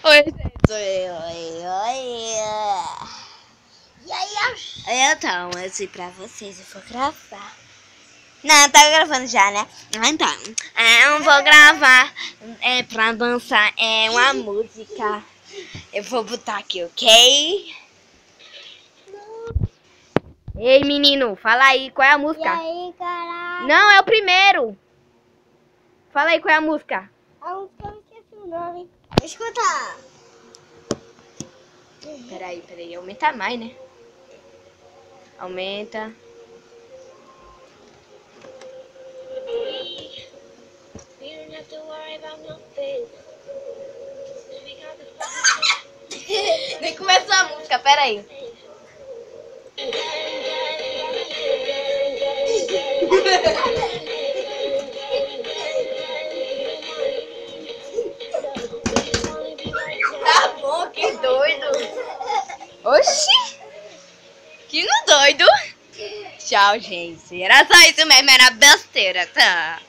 Oi, gente. Oi. E aí, Então, eu sei pra vocês, eu vou gravar. Não, tá gravando já, né? Então, eu vou gravar pra dançar uma música. Eu vou botar aqui, ok? Ei, menino, fala aí, qual é a e música? aí, caralho? Não, é o primeiro. Fala aí qual é a música. Eu esqueci o nome. Escuta. Peraí, aumenta mais, né? Aumenta. Nem começou a música, peraí. Tá bom, que doido. Oxi, que no doido. Tchau, gente. Era só isso mesmo, era besteira, tá?